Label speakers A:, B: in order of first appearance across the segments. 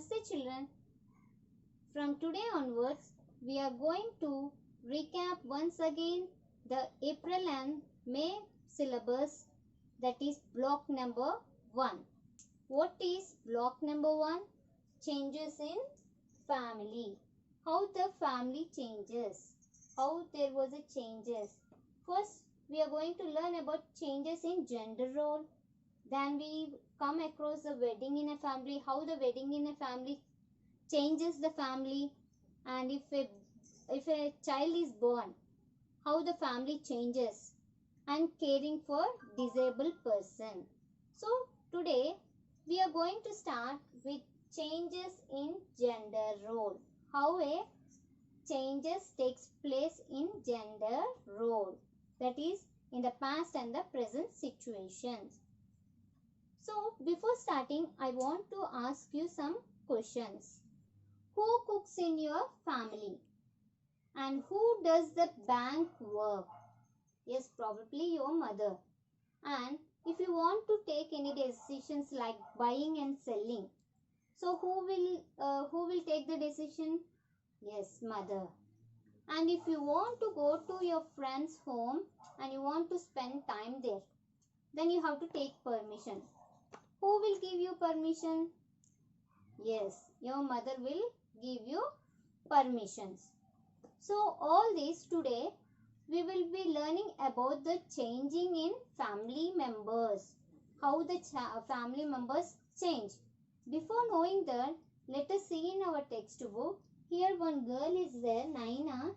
A: Namaste children. From today onwards, we are going to recap once again the April and May syllabus, that is block number 1. What is block number 1? Changes in family. How the family changes. How there was a changes. First, we are going to learn about changes in gender role. Then we come across the wedding in a family, how the wedding in a family changes the family, and if a child is born, how the family changes, and caring for disabled person. So today we are going to start with changes in gender role. How a changes takes place in gender role, that is in the past and the present situations. So before starting, I want to ask you some questions. Who cooks in your family? And who does the bank work? Yes, probably your mother. And if you want to take any decisions like buying and selling, so who will take the decision? Yes, mother. And if you want to go to your friend's home and you want to spend time there, then you have to take permission. Who will give you permission? Yes, your mother will give you permissions. So all this today we will be learning about the changing in family members. How the family members change. Before knowing that, let us see in our textbook. Here one girl is there, Naina.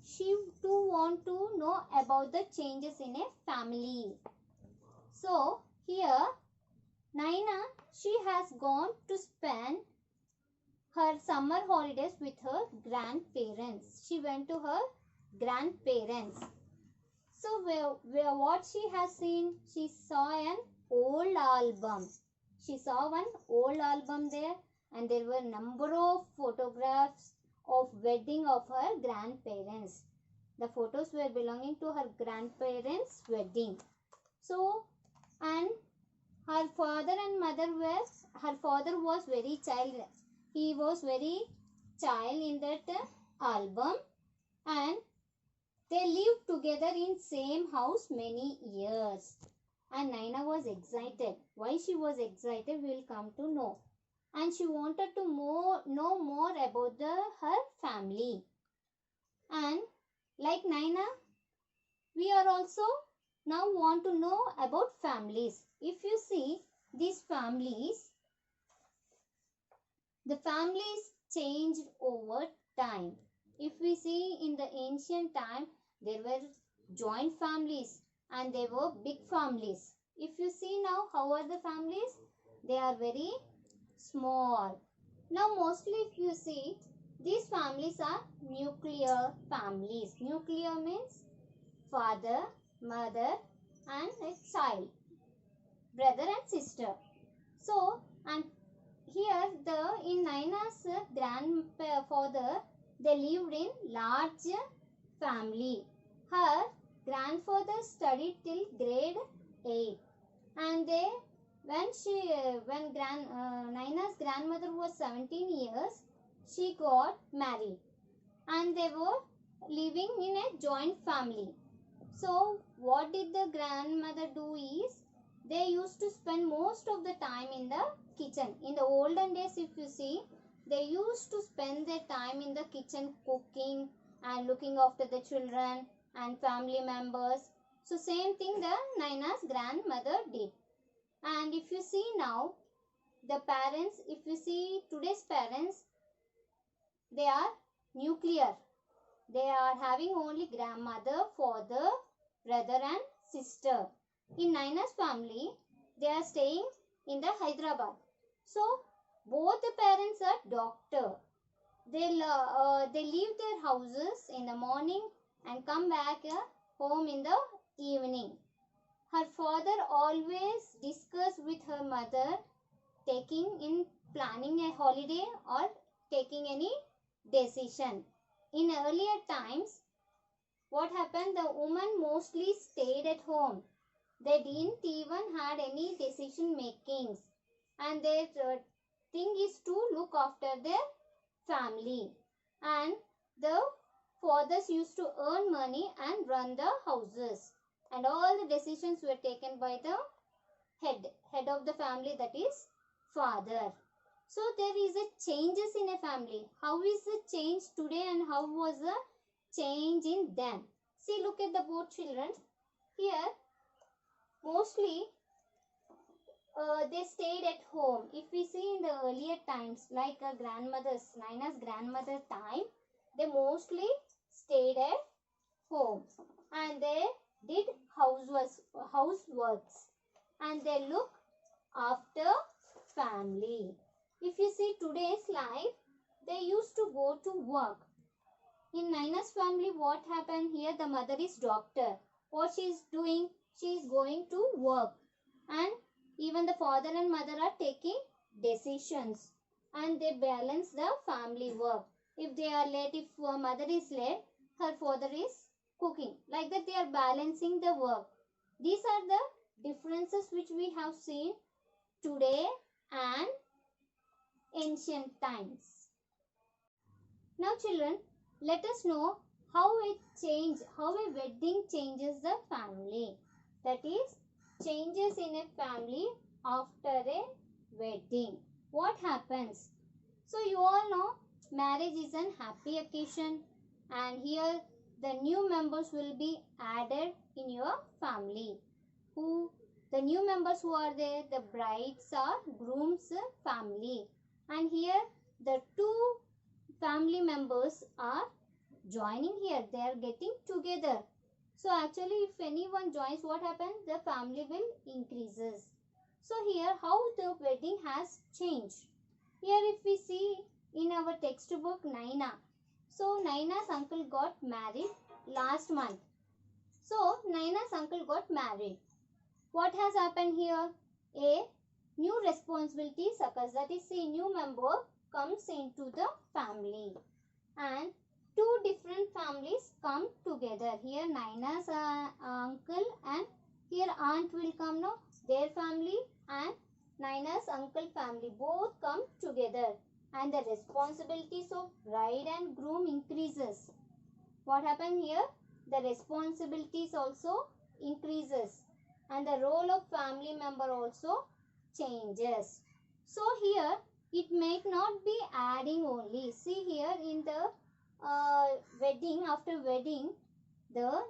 A: She too want to know about the changes in a family. So here Naina, she has gone to spend her summer holidays with her grandparents. She went to her grandparents. So what she has seen? She saw an old album. She saw one old album there, and there were number of photographs of wedding of her grandparents. The photos were belonging to her grandparents' wedding. So, and her father and mother were, her father was very child. He was very child in that album, and they lived together in same house many years. And Naina was excited. Why she was excited, we will come to know. And she wanted to know more about her family. And like Naina, we are also now want to know about families. If you see these families, the families changed over time. If we see in the ancient time, there were joint families and there were big families. If you see now, how are the families? They are very small. Now mostly if you see, these families are nuclear families. Nuclear means father, mother and a child, brother and sister. So, and here in Naina's grandfather, they lived in large family. Her grandfather studied till grade 8, and when Naina's grandmother was 17 years, she got married, and they were living in a joint family. So what did the grandmother do is, they used to spend most of the time in the kitchen. In the olden days, if you see, they used to spend their time in the kitchen cooking and looking after the children and family members. So same thing the Naina's grandmother did. And if you see now, the parents, if you see today's parents, they are nuclear. They are having only grandmother, father, brother and sister. In Naina's family, they are staying in the Hyderabad. So, both the parents are doctor. They leave their houses in the morning and come back home in the evening. Her father always discuss with her mother planning a holiday or taking any decision. In earlier times, what happened? The woman mostly stayed at home. They didn't even had any decision makings, and their thing is to look after their family, and the fathers used to earn money and run the houses, and all the decisions were taken by the head of the family, that is father. So there is a changes in a family. How is the change today and how was the change in them? See, look at the both children. Here mostly they stayed at home. If we see in the earlier times, like Naina's grandmother time, they mostly stayed at home and they did houseworks and they look after family. If you see today's life, they used to go to work. In Naina's family, what happened here? The mother is doctor. What she is doing? She is going to work, and even the father and mother are taking decisions and they balance the family work. If they are late, if mother is late, her father is cooking. Like that they are balancing the work. These are the differences which we have seen today and ancient times. Now children, let us know how a wedding changes the family. That is, changes in a family after a wedding. What happens? So you all know marriage is an happy occasion, and here the new members will be added in your family. The new members who are there, the brides or groom's family, and here the two family members are joining here. They are getting together. So actually if anyone joins, what happens? The family will increases. So here how the wedding has changed. Here if we see in our textbook Naina. So Naina's uncle got married last month. So Naina's uncle got married. What has happened here? A new responsibilities occurs. That is, a new member comes into the family and two different families come together. Here Naina's uncle and here aunt will come now. Their family and Naina's uncle family both come together and the responsibilities of bride and groom increases. What happened here? The responsibilities also increases and the role of family member also changes. So here it may not be adding only. See here in the wedding, after wedding, the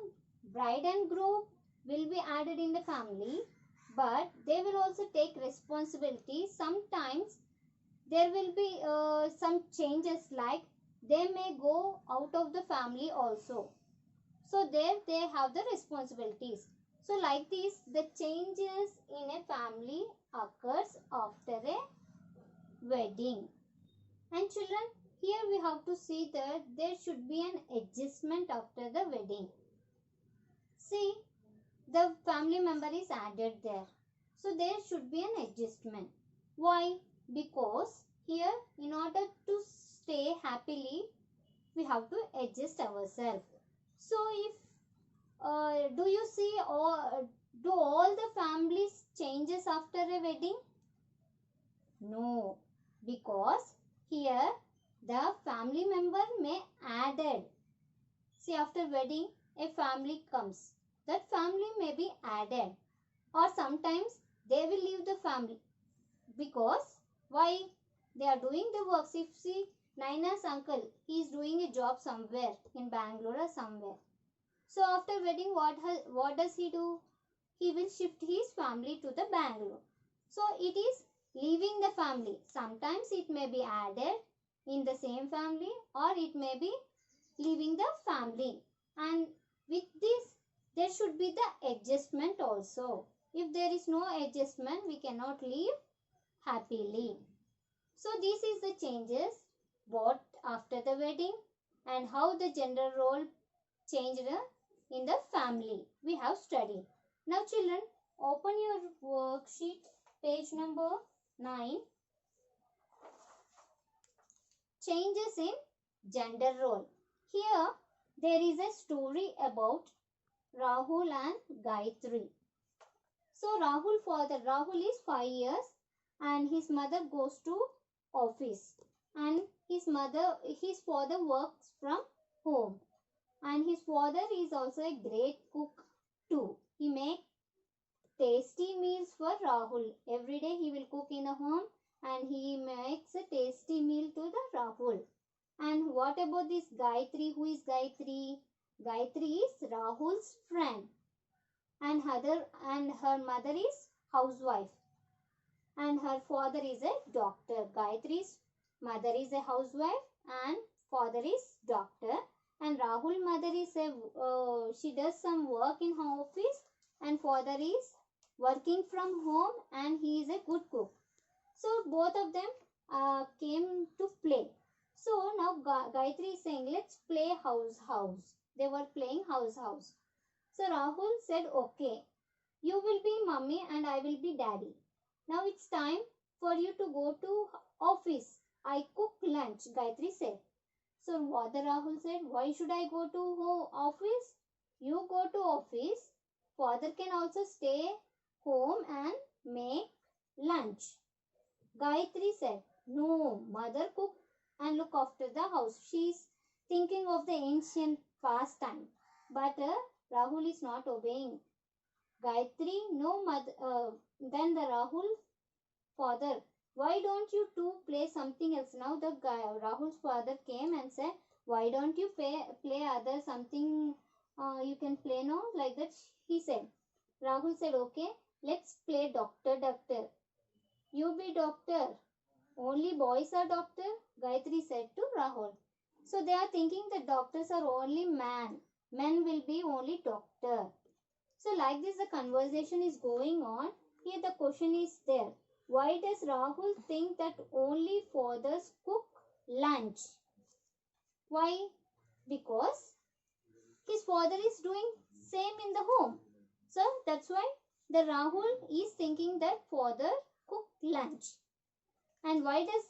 A: bride and groom will be added in the family, but they will also take responsibility. Sometimes there will be some changes, like they may go out of the family also. So there they have the responsibilities. So like this, the changes in a family occurs after a wedding. And children, here we have to see that there should be an adjustment after the wedding. See, the family member is added there. So there should be an adjustment. Why? Because here in order to stay happily, we have to adjust ourselves. So if do you see do all the families changes after a wedding? No, because here the family member may added. See, after wedding a family comes. That family may be added, or sometimes they will leave the family. Because why? They are doing the works. If see Naina's uncle, he is doing a job somewhere in Bangalore or somewhere. So after wedding, what does he do? He will shift his family to the Bangalore. So it is leaving the family. Sometimes it may be added in the same family, or it may be leaving the family. And with this, there should be the adjustment also. If there is no adjustment, we cannot live happily. So this is the changes what after the wedding and how the gender role changed in the family we have studied. Now children, open your worksheet, page number 9. Changes in gender role. Here there is a story about Rahul and Gayatri. So Rahul is 5 years and his mother goes to office, and his father works from home, and his father is also a great cook too. He makes tasty meals for Rahul. Every day he will cook in a home and he makes a tasty meal to the Rahul. And what about this Gayatri? Who is Gayatri? Gayatri is Rahul's friend, and her mother is housewife, and her father is a doctor. Gayatri's mother is a housewife and father is doctor, and Rahul mother is she does some work in her office, and father is working from home and he is a good cook. So both of them came to play. So now Gayatri is saying, let's play house. They were playing house. So Rahul said, okay, you will be mummy and I will be daddy. Now it's time for you to go to office. I cook lunch, Gayatri said. So what the Rahul said, why should I go to office? You go to office. Father can also stay home and make lunch. Gayatri said, no, mother cook and look after the house. She is thinking of the ancient past time. But Rahul is not obeying. Gayatri, no mother. Then the Rahul father, why don't you two play something else? Now the Rahul's father came and said, why don't you play other something you can play now? Like that he said. Rahul said, okay, let's play doctor. You be doctor. Only boys are doctor, Gayatri said to Rahul. So they are thinking that doctors are only men. Men will be only doctor. So like this the conversation is going on. Here the question is there. Why does Rahul think that only fathers cook lunch? Why? Because his father is doing same in the home. So that's why the Rahul is thinking that father cook lunch. And why does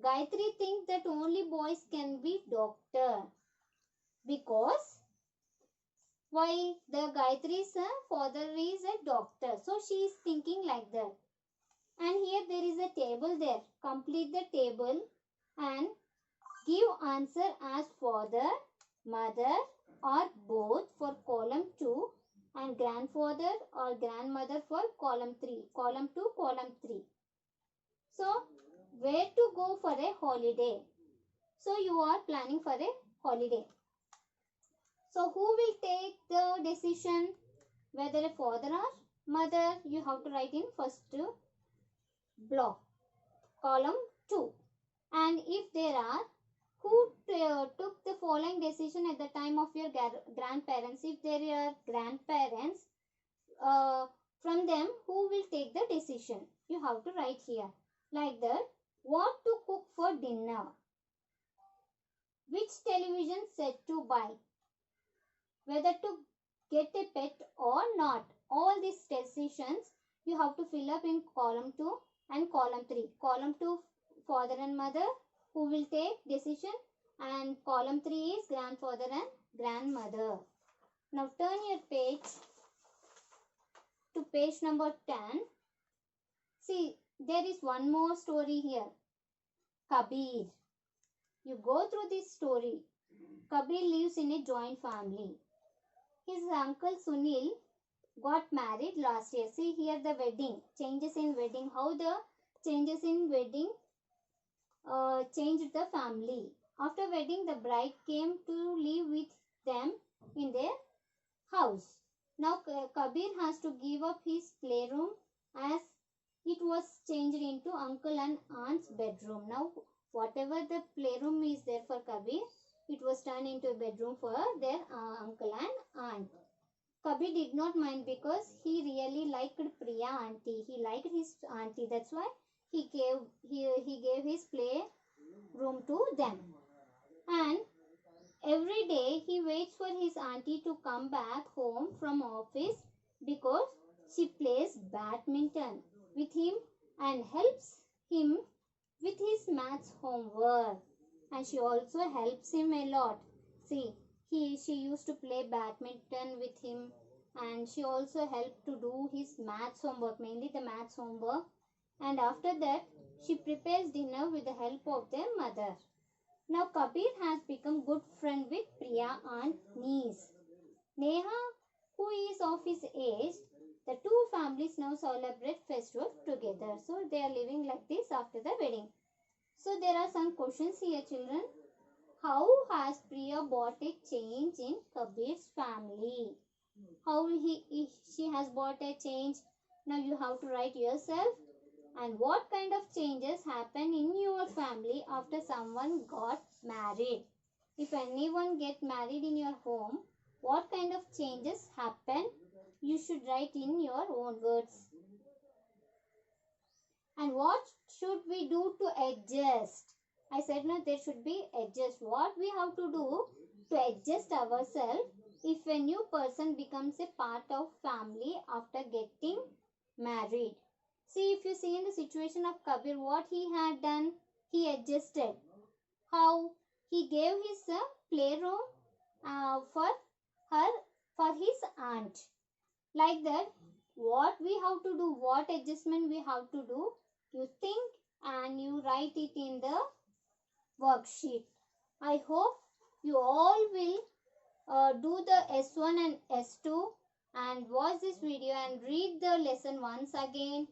A: Gayatri think that only boys can be doctor? Because why the Gayatri's father is a doctor. So she is thinking like that. And here there is a table there. Complete the table and give answer as father, mother or both for column 2 and grandfather or grandmother for column 3. Column 2, column 3. So where to go for a holiday? So you are planning for a holiday. So who will take the decision? Whether a father or mother, you have to write in first block, column 2. And if there are, who took the following decision at the time of your grandparents? If there are grandparents, from them, who will take the decision? You have to write here. Like that, what to cook for dinner? Which television set to buy? Whether to get a pet or not. All these decisions you have to fill up in column 2 and column 3. Column 2, father and mother, who will take decision, and column 3 is grandfather and grandmother. Now turn your page to page number 10. See, there is one more story here. Kabir. You go through this story. Kabir lives in a joint family. His uncle Sunil got married last year. See here the wedding. Changes in wedding. How the changes in wedding changed the family. After wedding, the bride came to live with them in their house. Now Kabir has to give up his playroom as it was changed into uncle and aunt's bedroom. Now whatever the playroom is there for Kabir, it was turned into a bedroom for their uncle and aunt. Kabir did not mind because he really liked Priya auntie. He liked his auntie. That's why he gave his play room to them. And every day he waits for his auntie to come back home from office because she plays badminton with him and helps him with his maths homework. And she also helps him a lot. See, she used to play badminton with him, and she also helped to do his maths homework, mainly the maths homework. And after that, she prepares dinner with the help of their mother. Now Kabir has become good friend with Priya and niece. Neha, who is of his age, the two families now celebrate festival together. So they are living like this after the wedding. So there are some questions here, children. How has Priya brought a change in Kabir's family? How she has brought a change? Now you have to write yourself. And what kind of changes happen in your family after someone got married? If anyone get married in your home, what kind of changes happen? You should write in your own words. And what should we do to adjust? I said no, there should be adjust. What we have to do to adjust ourselves if a new person becomes a part of family after getting married? See, if you see in the situation of Kabir, what he had done, he adjusted. How? He gave his playroom for his aunt. Like that, what we have to do, what adjustment we have to do, you think and you write it in the worksheet. I hope you all will do the S1 and S2 and watch this video and read the lesson once again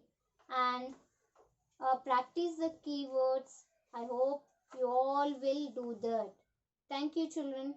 A: and practice the keywords. I hope you all will do that. Thank you, children.